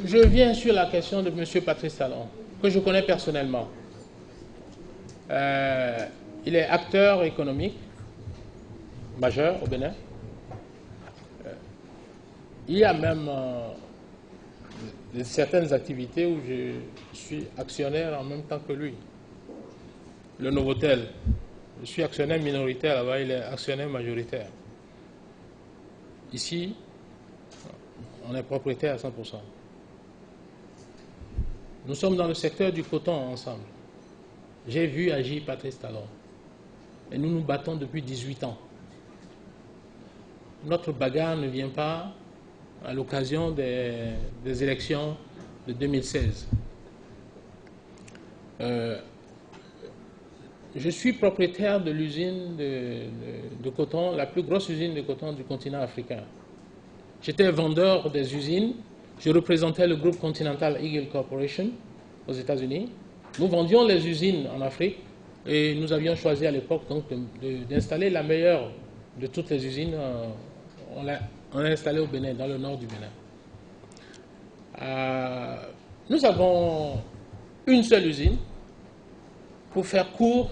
Je viens sur la question de M. Patrice Talon, que je connais personnellement. Il est acteur économique majeur au Bénin. Il y a même certaines activités où je suis actionnaire en même temps que lui. Le Novotel, je suis actionnaire minoritaire là-bas, il est actionnaire majoritaire. Ici, on est propriétaire à 100%. Nous sommes dans le secteur du coton ensemble. J'ai vu agir Patrice Talon. Et nous nous battons depuis 18 ans. Notre bagarre ne vient pas à l'occasion des élections de 2016. Je suis propriétaire de l'usine de coton, la plus grosse usine de coton du continent africain. J'étais vendeur des usines, je représentais le groupe Continental Eagle Corporation aux États-Unis. Nous vendions les usines en Afrique et nous avions choisi à l'époque d'installer la meilleure de toutes les usines. On l'a installée au Bénin, dans le nord du Bénin. Nous avons une seule usine. Pour faire court,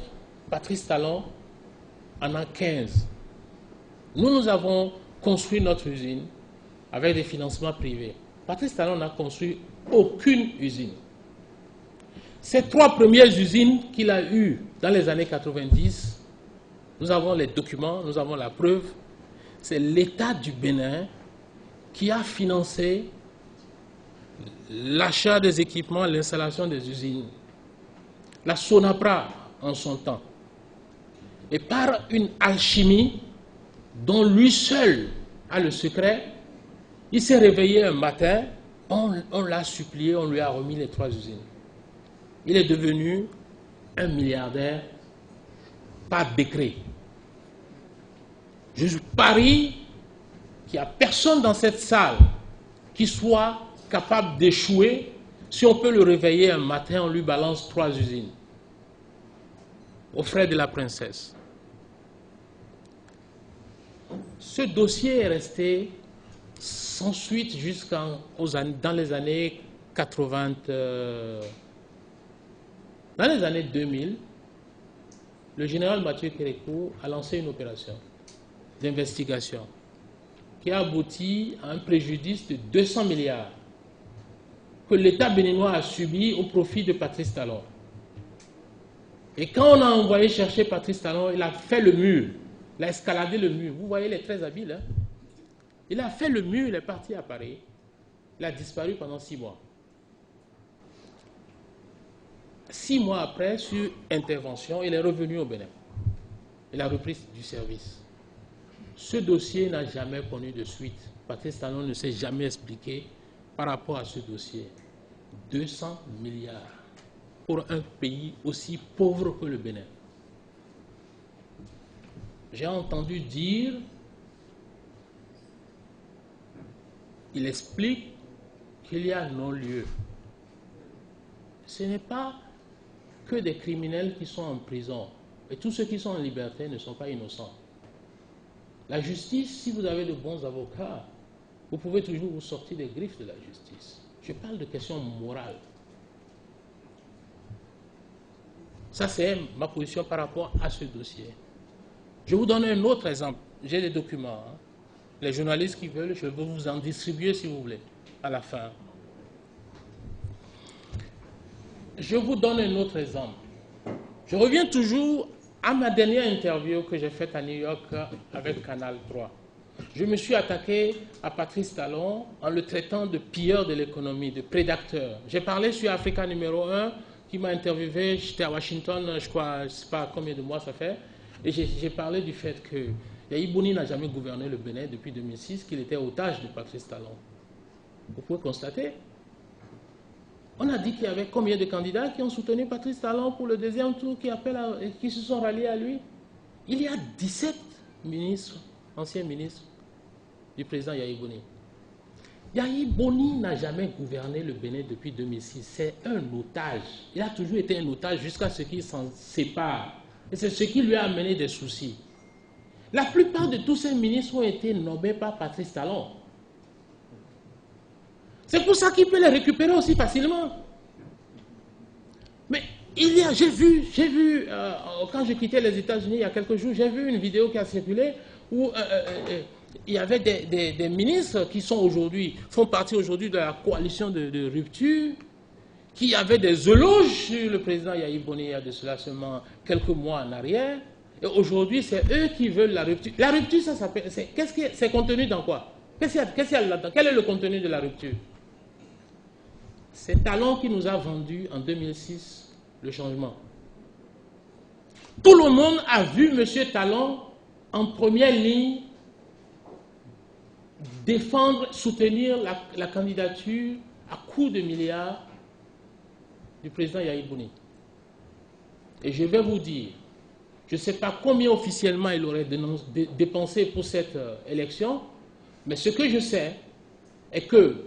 Patrice Talon en a 15. Nous avons construit notre usine avec des financements privés. Patrice Talon n'a construit aucune usine. Ces 3 premières usines qu'il a eues dans les années 90, nous avons les documents, nous avons la preuve. C'est l'État du Bénin qui a financé l'achat des équipements, l'installation des usines. La Sonapra en son temps. Et par une alchimie dont lui seul a le secret, il s'est réveillé un matin, on l'a supplié, on lui a remis les 3 usines. Il est devenu un milliardaire par décret. Je parie qu'il n'y a personne dans cette salle qui soit capable d'échouer si on peut le réveiller un matin, on lui balance 3 usines aux frais de la princesse. Ce dossier est resté sans suite dans les années 80. Dans les années 2000, le général Mathieu Kérékou a lancé une opération d'investigation qui a abouti à un préjudice de 200 milliards que l'État béninois a subi au profit de Patrice Talon. Et quand on a envoyé chercher Patrice Talon, il a fait le mur, il a escaladé le mur. Vous voyez, il est très habile. Hein? Il a fait le mur, il est parti à Paris. Il a disparu pendant 6 mois. 6 mois après, sur intervention, il est revenu au Bénin. Il a repris du service. Ce dossier n'a jamais connu de suite. Patrice Talon ne s'est jamais expliqué par rapport à ce dossier. 200 milliards pour un pays aussi pauvre que le Bénin. J'ai entendu dire, il explique qu'il y a non-lieu. Ce n'est pas que des criminels qui sont en prison. Et tous ceux qui sont en liberté ne sont pas innocents. La justice, si vous avez de bons avocats, vous pouvez toujours vous sortir des griffes de la justice. Je parle de questions morales. Ça, c'est ma position par rapport à ce dossier. Je vous donne un autre exemple. J'ai des documents. Hein. Les journalistes qui veulent, je vais vous en distribuer si vous voulez, à la fin. Je vous donne un autre exemple. Je reviens toujours à ma dernière interview que j'ai faite à New York avec Canal 3. Je me suis attaqué à Patrice Talon en le traitant de pilleur de l'économie, de prédateur. J'ai parlé sur Africa numéro 1, qui m'a interviewé, j'étais à Washington, je crois, je ne sais pas combien de mois ça fait, et j'ai parlé du fait que Yahi Boni n'a jamais gouverné le Bénin depuis 2006, qu'il était otage de Patrice Talon. Vous pouvez constater. On a dit qu'il y avait combien de candidats qui ont soutenu Patrice Talon pour le 2e tour, qui se sont ralliés à lui. Il y a 17 ministres, anciens ministres du président Yahi Boni. Yahi Boni n'a jamais gouverné le Bénin depuis 2006. C'est un otage. Il a toujours été un otage jusqu'à ce qu'il s'en sépare. Et c'est ce qui lui a amené des soucis. La plupart de tous ces ministres ont été nommés par Patrice Talon. C'est pour ça qu'il peut les récupérer aussi facilement. Mais j'ai vu, quand j'ai quitté les États-Unis il y a quelques jours, j'ai vu une vidéo qui a circulé où il y avait des ministres qui font partie aujourd'hui de la coalition de rupture, qui avaient des éloges sur le président Yahya Boni il y a de cela seulement quelques mois en arrière. Et aujourd'hui, c'est eux qui veulent la rupture. La rupture, ça s'appelle. C'est contenu dans quoi? Qu'est-ce qu'il y a là-dedans? Quel est le contenu de la rupture? C'est Talon qui nous a vendu en 2006 le changement. Tout le monde a vu M. Talon en première ligne défendre, soutenir la candidature à coups de milliards du président Yahya Boni. Et je vais vous dire, je ne sais pas combien officiellement il aurait dépensé pour cette élection, mais ce que je sais est que,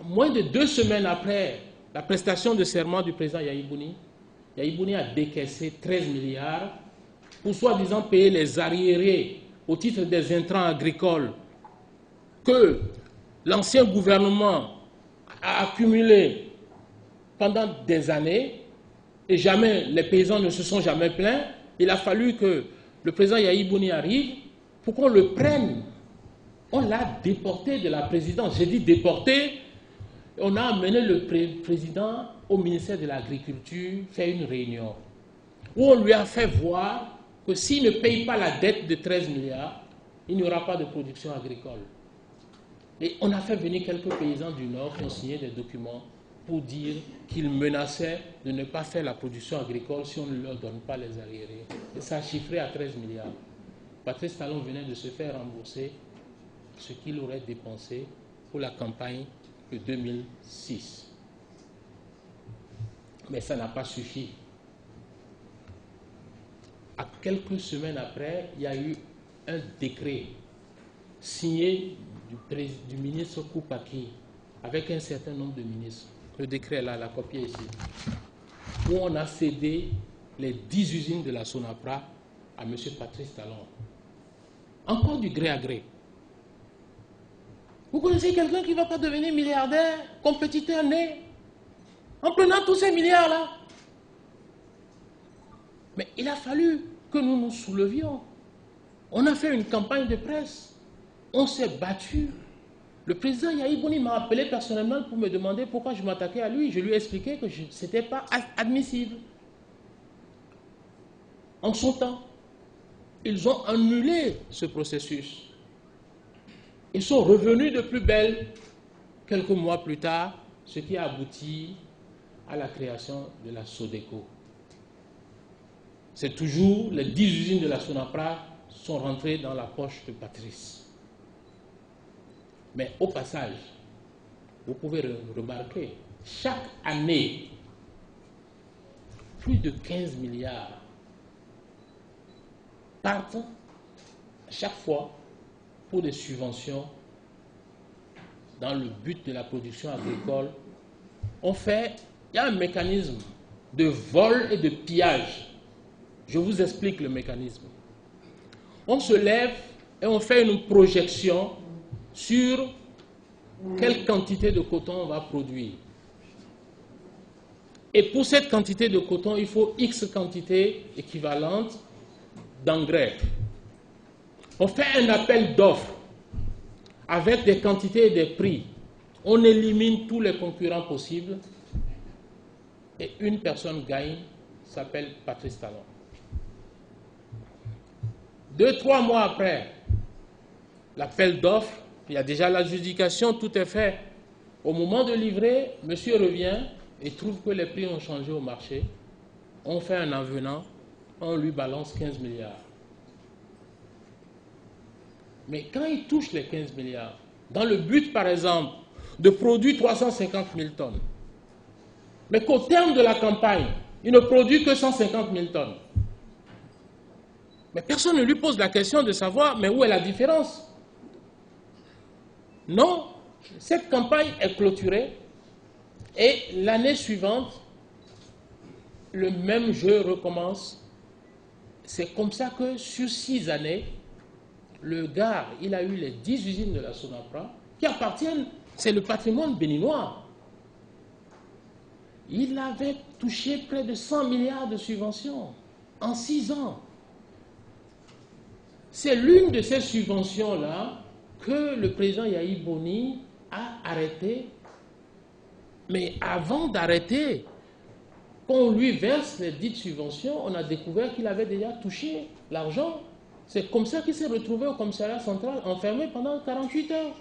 moins de 2 semaines après la prestation de serment du président Yahya Boni a décaissé 13 milliards pour soi-disant payer les arriérés au titre des intrants agricoles que l'ancien gouvernement a accumulés pendant des années et jamais, les paysans ne se sont jamais plaints. Il a fallu que le président Yahya Boni arrive pour qu'on le prenne. On l'a déporté de la présidence. J'ai dit déporté. On a amené le président au ministère de l'Agriculture faire une réunion où on lui a fait voir que s'il ne paye pas la dette de 13 milliards, il n'y aura pas de production agricole. Et on a fait venir quelques paysans du Nord qui ont signé des documents pour dire qu'ils menaçaient de ne pas faire la production agricole si on ne leur donne pas les arriérés. Et ça a chiffré à 13 milliards. Patrice Talon venait de se faire rembourser ce qu'il aurait dépensé pour la campagne de 2006. Mais ça n'a pas suffi. À quelques semaines après, il y a eu un décret signé du ministre Koupaki avec un certain nombre de ministres. Le décret est là, la copie est ici. Où on a cédé les 10 usines de la Sonapra à M. Patrice Talon. Encore du gré à gré. Vous connaissez quelqu'un qui ne va pas devenir milliardaire, compétiteur né, en prenant tous ces milliards-là? Mais il a fallu que nous nous soulevions. On a fait une campagne de presse. On s'est battu. Le président Yahya Boni m'a appelé personnellement pour me demander pourquoi je m'attaquais à lui. Je lui ai expliqué que ce n'était pas admissible. En son temps, ils ont annulé ce processus. Ils sont revenus de plus belle quelques mois plus tard, ce qui a abouti à la création de la Sodeco. C'est toujours les 10 usines de la Sonapra sont rentrées dans la poche de Patrice. Mais au passage, vous pouvez remarquer, chaque année, plus de 15 milliards partent chaque fois pour des subventions dans le but de la production agricole. Il y a un mécanisme de vol et de pillage. Je vous explique le mécanisme. On se lève et on fait une projection sur quelle quantité de coton on va produire. Et pour cette quantité de coton, il faut X quantité équivalente d'engrais. On fait un appel d'offres avec des quantités et des prix. On élimine tous les concurrents possibles et une personne gagne, s'appelle Patrice Talon. 2-3 mois après l'appel d'offres, il y a déjà l'adjudication, tout est fait. Au moment de livrer, monsieur revient et trouve que les prix ont changé au marché. On fait un avenant, on lui balance 15 milliards. Mais quand il touche les 15 milliards, dans le but, par exemple, de produire 350 000 tonnes, mais qu'au terme de la campagne, il ne produit que 150 000 tonnes, mais personne ne lui pose la question de savoir, mais où est la différence? Non, cette campagne est clôturée et l'année suivante, le même jeu recommence. C'est comme ça que sur 6 années, le gars, il a eu les 10 usines de la Sonapra qui appartiennent C'est le patrimoine béninois. Il avait touché près de 100 milliards de subventions en 6 ans. C'est l'une de ces subventions-là que le président Yahi Boni a arrêté. Mais avant d'arrêter, quand on lui verse les dites subventions, on a découvert qu'il avait déjà touché l'argent. C'est comme ça qu'il s'est retrouvé au commissariat central, enfermé pendant 48 heures.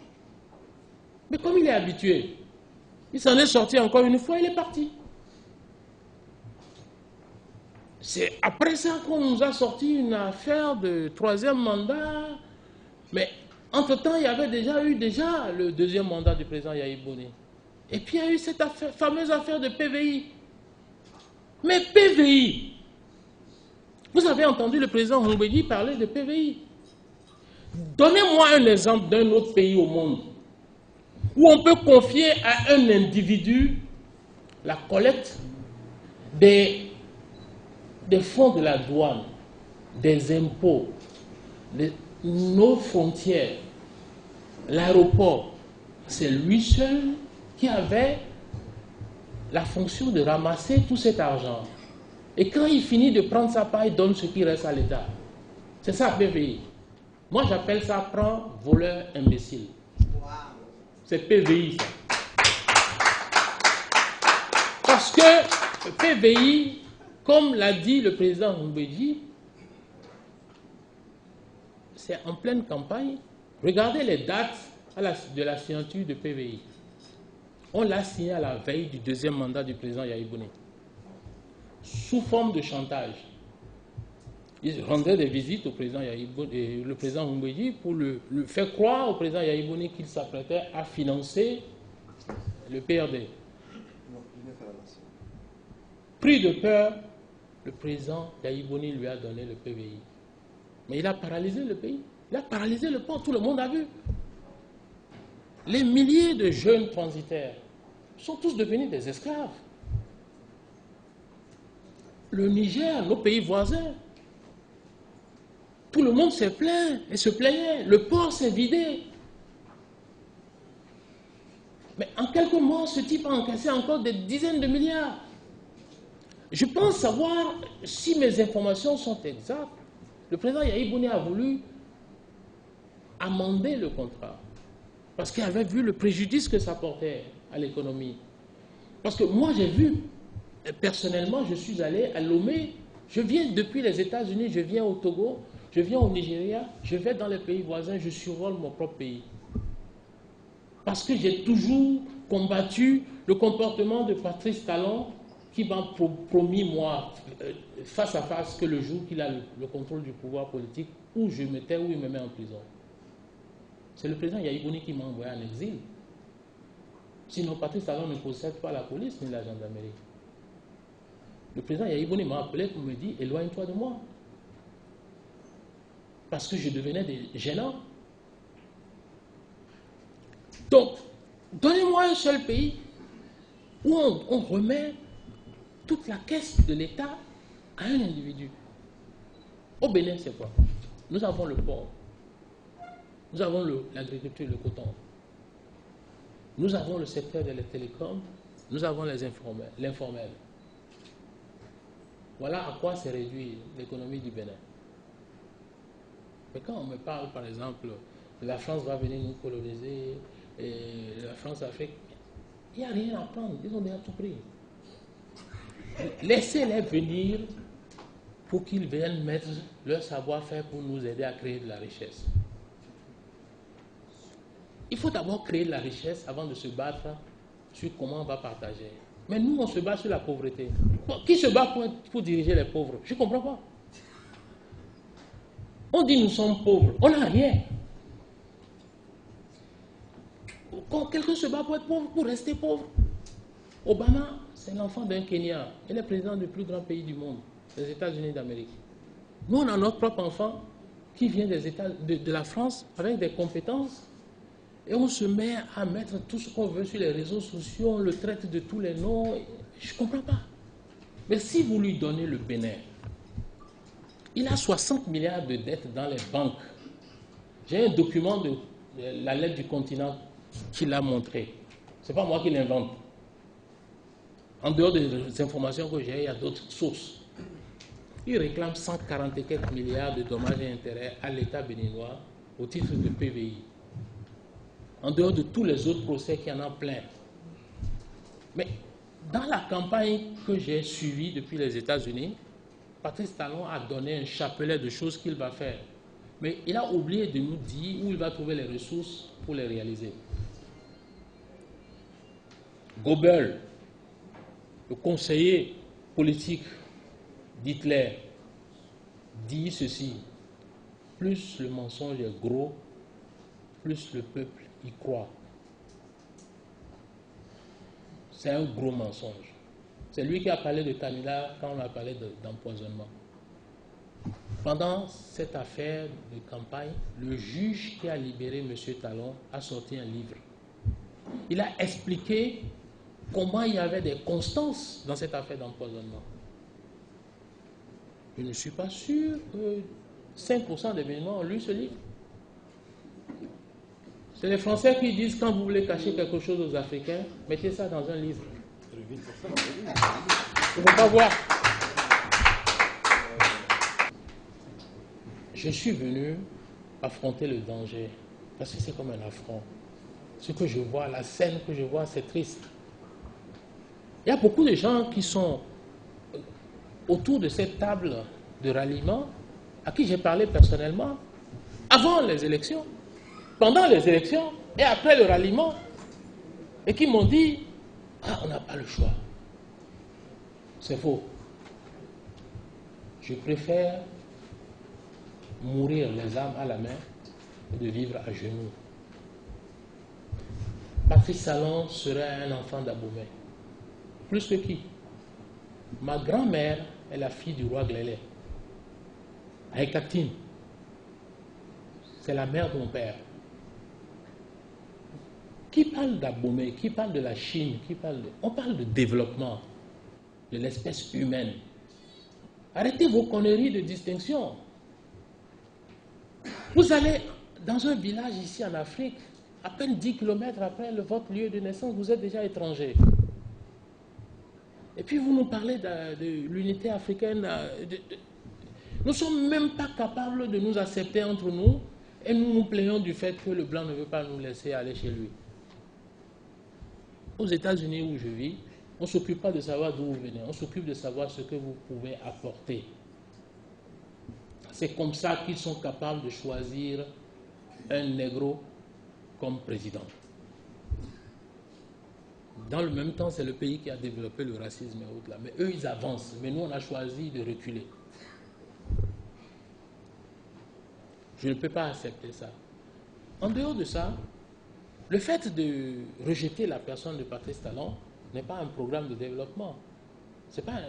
Mais comme il est habitué, il s'en est sorti encore une fois, il est parti. C'est après ça qu'on nous a sorti une affaire de 3e mandat. Mais entre-temps, il y avait déjà eu le 2e mandat du président Yahi Boni. Et puis il y a eu cette fameuse affaire de PVI. Mais PVI, vous avez entendu le président Mbeki parler de PVI. Donnez-moi un exemple d'un autre pays au monde où on peut confier à un individu la collecte des fonds de la douane, des impôts, nos frontières, l'aéroport. C'est lui seul qui avait la fonction de ramasser tout cet argent. Et quand il finit de prendre sa part, il donne ce qui reste à l'État. C'est ça, PVI. Moi, j'appelle ça prend voleur imbécile. C'est PVI, ça. Parce que PVI, comme l'a dit le président Mbeki, c'est en pleine campagne. Regardez les dates de la signature de PVI. On l'a signé à la veille du 2e mandat du président Yahi Boni, sous forme de chantage. Il rendait des visites au président Yahi Boni, le président Mbeki, pour le faire croire au président Yahi Boni qu'il s'apprêtait à financer le PRD. Pris de peur, le président Yahi Boni lui a donné le PVI. Mais il a paralysé le pays. Il a paralysé le port, tout le monde a vu. Les milliers de jeunes transitaires sont tous devenus des esclaves. Le Niger, nos pays voisins, tout le monde s'est plaint et se plaignait. Le port s'est vidé. Mais en quelques mois, ce type a encaissé encore des dizaines de milliards. Je pense savoir si mes informations sont exactes. Le président Yahi Boni a voulu amender le contrat parce qu'il avait vu le préjudice que ça portait à l'économie. Parce que moi, j'ai vu, personnellement, je suis allé à Lomé, je viens depuis les États-Unis, je viens au Togo, je viens au Nigeria, je vais dans les pays voisins, je survole mon propre pays. Parce que j'ai toujours combattu le comportement de Patrice Talon qui m'a promis, moi, face à face, que le jour qu'il a le contrôle du pouvoir politique, où je me tais, où il me met en prison. C'est le président Yahi Boni qui m'a envoyé en exil. Sinon, Patrice Talon ne possède pas la police ni la gendarmerie. Le président Yahi Boni m'a appelé pour me dire « Éloigne-toi de moi ». Parce que je devenais gênant. Donc, donnez-moi un seul pays où on remet toute la caisse de l'État à un individu. Au Bénin, c'est quoi? Nous avons le port. Nous avons l'agriculture, le coton. Nous avons le secteur de la télécom. Nous avons l'informel. Voilà à quoi s'est réduit l'économie du Bénin. Mais quand on me parle, par exemple, la France va venir nous coloniser, et la France a fait... Il n'y a rien à prendre, ils ont déjà tout pris. Laissez-les venir pour qu'ils viennent mettre leur savoir-faire pour nous aider à créer de la richesse. Il faut d'abord créer de la richesse avant de se battre sur comment on va partager. Mais nous, on se bat sur la pauvreté. Qui se bat pour diriger les pauvres? Je ne comprends pas. On dit nous sommes pauvres, on n'a rien. Quand quelqu'un se bat pour être pauvre, pour rester pauvre. Obama, c'est l'enfant d'un Kenya. Il est président du plus grand pays du monde, les États-Unis d'Amérique. Nous, on a notre propre enfant qui vient de la France avec des compétences. Et on se met à mettre tout ce qu'on veut sur les réseaux sociaux, on le traite de tous les noms. Je ne comprends pas. Mais si vous lui donnez le Bénin, il a 60 milliards de dettes dans les banques. J'ai un document de la lettre du continent qu'il a montré. Ce n'est pas moi qui l'invente. En dehors des informations que j'ai, il y a d'autres sources. Il réclame 140 et quelques milliards de dommages et intérêts à l'État béninois au titre de PVI. En dehors de tous les autres procès qu'il y en a plein. Mais dans la campagne que j'ai suivie depuis les États-Unis, Patrice Talon a donné un chapelet de choses qu'il va faire. Mais il a oublié de nous dire où il va trouver les ressources pour les réaliser. Goebbels, le conseiller politique d'Hitler, dit ceci: plus le mensonge est gros, plus le peuple y croit. C'est un gros mensonge. C'est lui qui a parlé de Tamila quand on a parlé d'empoisonnement. Pendant cette affaire de campagne, le juge qui a libéré M. Talon a sorti un livre. Il a expliqué comment il y avait des constances dans cette affaire d'empoisonnement. Je ne suis pas sûr que 5% des Béninois ont lu ce livre. C'est les Français qui disent, quand vous voulez cacher quelque chose aux Africains, mettez ça dans un livre. Il ne faut pas voir. Je suis venu affronter le danger, parce que c'est comme un affront. Ce que je vois, la scène que je vois, c'est triste. Il y a beaucoup de gens qui sont autour de cette table de ralliement, à qui j'ai parlé personnellement, avant les élections, pendant les élections et après le ralliement, et qui m'ont dit, ah, on n'a pas le choix. C'est faux. Je préfère mourir les armes à la main et de vivre à genoux. Patrice Talon serait un enfant d'Abomey. Plus que qui? Ma grand-mère est la fille du roi Glélé. Aïkatine. C'est la mère de mon père. Qui parle d'Abomey? Qui parle de la Chine? On parle de développement de l'espèce humaine. Arrêtez vos conneries de distinction. Vous allez dans un village ici en Afrique, à peine 10 km après votre lieu de naissance, vous êtes déjà étranger. Et puis vous nous parlez de l'unité africaine. Nous ne sommes même pas capables de nous accepter entre nous et nous nous plaignons du fait que le blanc ne veut pas nous laisser aller chez lui. Aux États-Unis où je vis, on ne s'occupe pas de savoir d'où vous venez, on s'occupe de savoir ce que vous pouvez apporter. C'est comme ça qu'ils sont capables de choisir un négro comme président. Dans le même temps, c'est le pays qui a développé le racisme et autres là. Mais eux, ils avancent. Mais nous, on a choisi de reculer. Je ne peux pas accepter ça. En dehors de ça, le fait de rejeter la personne de Patrice Talon n'est pas un programme de développement. Ce n'est pas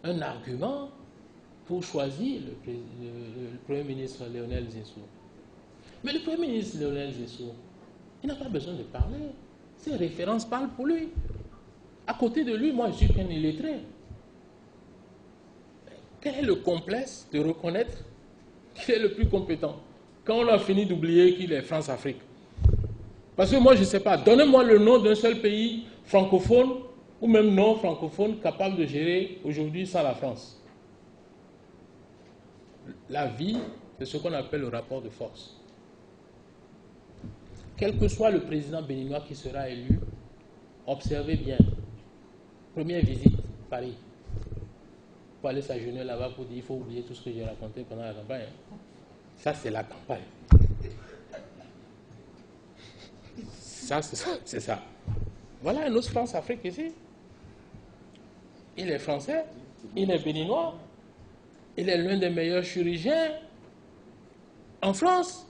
un argument pour choisir le Premier ministre Lionel Zinsou. Mais le Premier ministre Lionel Zinsou, il n'a pas besoin de parler. Ses références parlent pour lui. À côté de lui, moi, je suis qu'un illettré. Quel est le complexe de reconnaître qu'il est le plus compétent quand on a fini d'oublier qu'il est France-Afrique? Parce que moi, je ne sais pas. Donnez-moi le nom d'un seul pays francophone ou même non francophone capable de gérer aujourd'hui sans la France. La vie, c'est ce qu'on appelle le rapport de force. Quel que soit le président béninois qui sera élu, observez bien. Première visite, Paris. Pour aller s'agenouiller là-bas pour dire il faut oublier tout ce que j'ai raconté pendant la campagne. Ça, c'est la campagne. Ça, c'est ça. Voilà un autre France-Afrique ici. Il est français, il est béninois, il est l'un des meilleurs chirurgiens en France.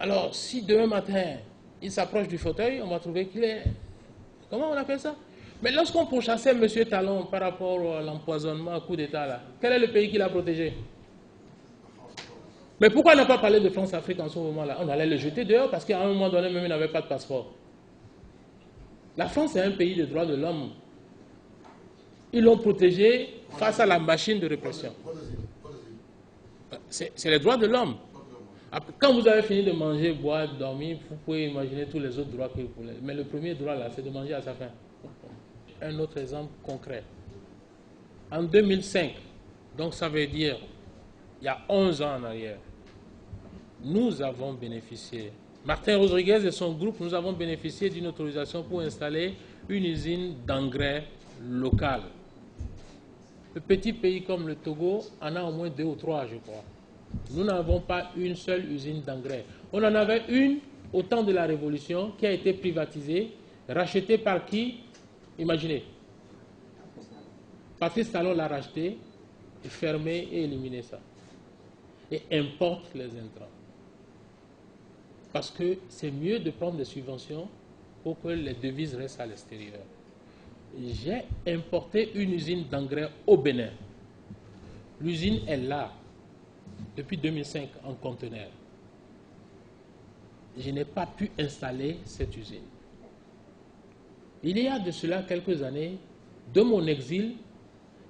Alors, si demain matin, il s'approche du fauteuil, on va trouver qu'il est... Comment on appelle ça? Mais lorsqu'on pourchassait M. Talon par rapport à l'empoisonnement, coup d'État, là, quel est le pays qui l'a protégé? Mais pourquoi on n'a pas parlé de France-Afrique en ce moment-là? On allait le jeter dehors parce qu'à un moment donné, même il n'avait pas de passeport. La France est un pays de droits de l'homme. Ils l'ont protégé face à la machine de répression. C'est les droits de l'homme. Après, quand vous avez fini de manger, boire, dormir, vous pouvez imaginer tous les autres droits que vous voulez. Mais le premier droit, là, c'est de manger à sa faim. Un autre exemple concret. En 2005, donc ça veut dire il y a 11 ans en arrière, nous avons bénéficié, Martin Rodriguez et son groupe, nous avons bénéficié d'une autorisation pour installer une usine d'engrais locale. Le petit pays comme le Togo en a au moins 2 ou 3, je crois. Nous n'avons pas une seule usine d'engrais. On en avait une au temps de la Révolution qui a été privatisée, rachetée par qui? Imaginez. Patrice Talon l'a racheté, fermé et éliminé ça. Et importe les intrants. Parce que c'est mieux de prendre des subventions pour que les devises restent à l'extérieur. J'ai importé une usine d'engrais au Bénin. L'usine est là depuis 2005 en conteneur. Je n'ai pas pu installer cette usine. Il y a de cela quelques années, de mon exil,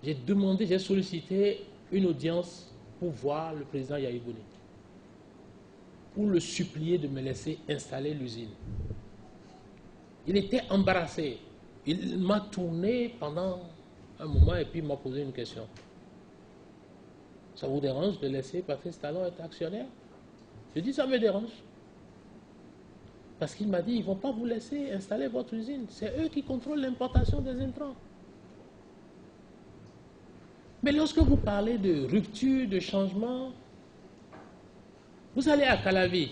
j'ai sollicité une audience pour voir le président Yahya Boni, pour le supplier de me laisser installer l'usine. Il était embarrassé. Il m'a tourné pendant un moment et puis il m'a posé une question. Ça vous dérange de laisser Patrice Talon être actionnaire? Je dis ça me dérange. Parce qu'il m'a dit, ils ne vont pas vous laisser installer votre usine. C'est eux qui contrôlent l'importation des intrants. Mais lorsque vous parlez de rupture, de changement, vous allez à Calavi.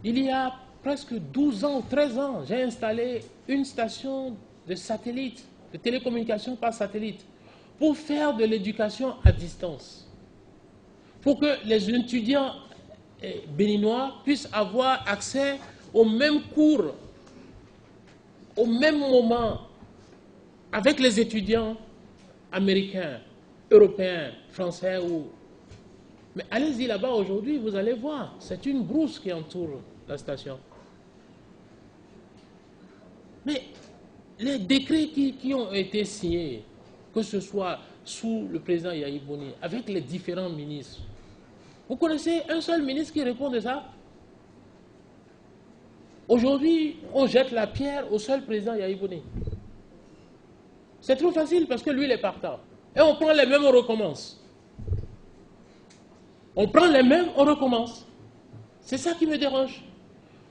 Il y a presque 12 ans ou 13 ans, j'ai installé une station de satellite, de télécommunication par satellite, pour faire de l'éducation à distance. Pour que les étudiants béninois puissent avoir accès aux mêmes cours, au même moment, avec les étudiants américains, européens, français ou... Mais allez-y là-bas aujourd'hui, vous allez voir, c'est une brousse qui entoure la station. Mais les décrets qui ont été signés, que ce soit sous le président Yahya Boni, avec les différents ministres, vous connaissez un seul ministre qui répond de ça? Aujourd'hui, on jette la pierre au seul président Yahya Boni. C'est trop facile parce que lui, il est partant. Et on prend les mêmes, on recommence. On prend les mêmes, on recommence. C'est ça qui me dérange.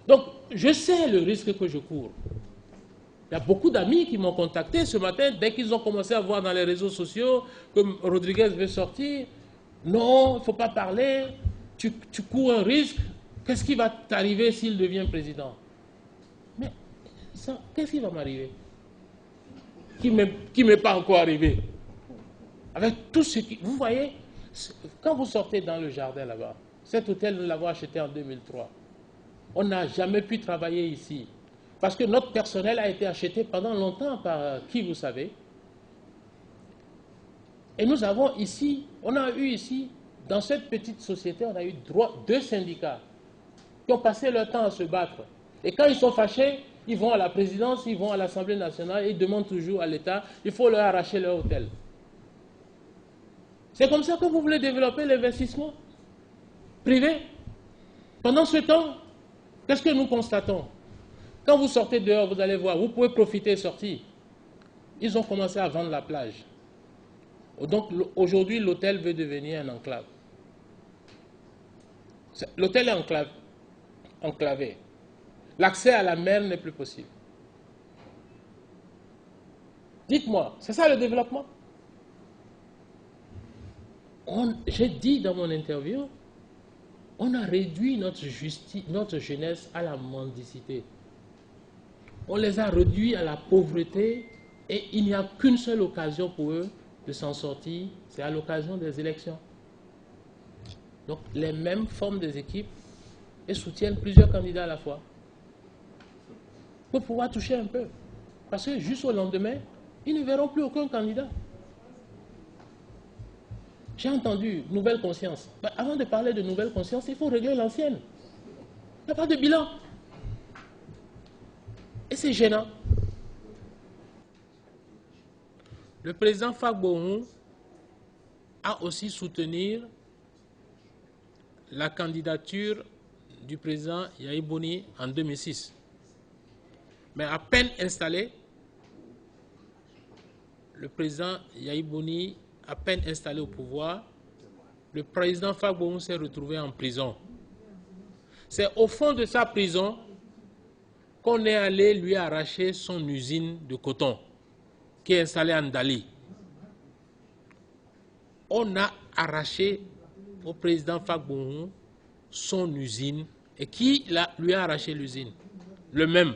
Donc, je sais le risque que je cours. Il y a beaucoup d'amis qui m'ont contacté ce matin, dès qu'ils ont commencé à voir dans les réseaux sociaux que Rodriguez veut sortir. Non, il ne faut pas parler, tu cours un risque. Qu'est-ce qui va t'arriver s'il devient président? Mais qu'est-ce qui va m'arriver? Qui m'est pas encore arrivé? Avec tout ce qui... Vous voyez, quand vous sortez dans le jardin là-bas, cet hôtel, nous l'avons acheté en 2003. On n'a jamais pu travailler ici. Parce que notre personnel a été acheté pendant longtemps par qui, vous savez. Et nous avons ici, on a eu ici, dans cette petite société, on a eu 2 syndicats qui ont passé leur temps à se battre. Et quand ils sont fâchés, ils vont à la présidence, ils vont à l'Assemblée nationale et ils demandent toujours à l'État, il faut leur arracher leur hôtel. C'est comme ça que vous voulez développer l'investissement privé. Pendant ce temps, qu'est-ce que nous constatons? Quand vous sortez dehors, vous allez voir, vous pouvez profiter et sortir. Ils ont commencé à vendre la plage. Donc aujourd'hui, l'hôtel veut devenir un enclave. L'hôtel est enclavé. L'accès à la mer n'est plus possible. Dites-moi, c'est ça le développement? J'ai dit dans mon interview, on a réduit notre jeunesse à la mendicité. On les a réduits à la pauvreté et il n'y a qu'une seule occasion pour eux de s'en sortir, c'est à l'occasion des élections. Donc les mêmes forment des équipes et soutiennent plusieurs candidats à la fois pour pouvoir toucher un peu. Parce que juste au lendemain, ils ne verront plus aucun candidat. J'ai entendu nouvelle conscience. Mais avant de parler de nouvelle conscience, il faut régler l'ancienne. Il n'y a pas de bilan. Et c'est gênant. Le président Gbagbo a aussi soutenu la candidature du président Yahi Boni en 2006. Mais à peine installé, le président Yahi Boni, à peine installé au pouvoir, le président Gbagbo s'est retrouvé en prison. C'est au fond de sa prison qu'on est allé lui arracher son usine de coton qui est installée en Dali. On a arraché au président Gbagbo son usine. Et qui lui a arraché l'usine? Le même.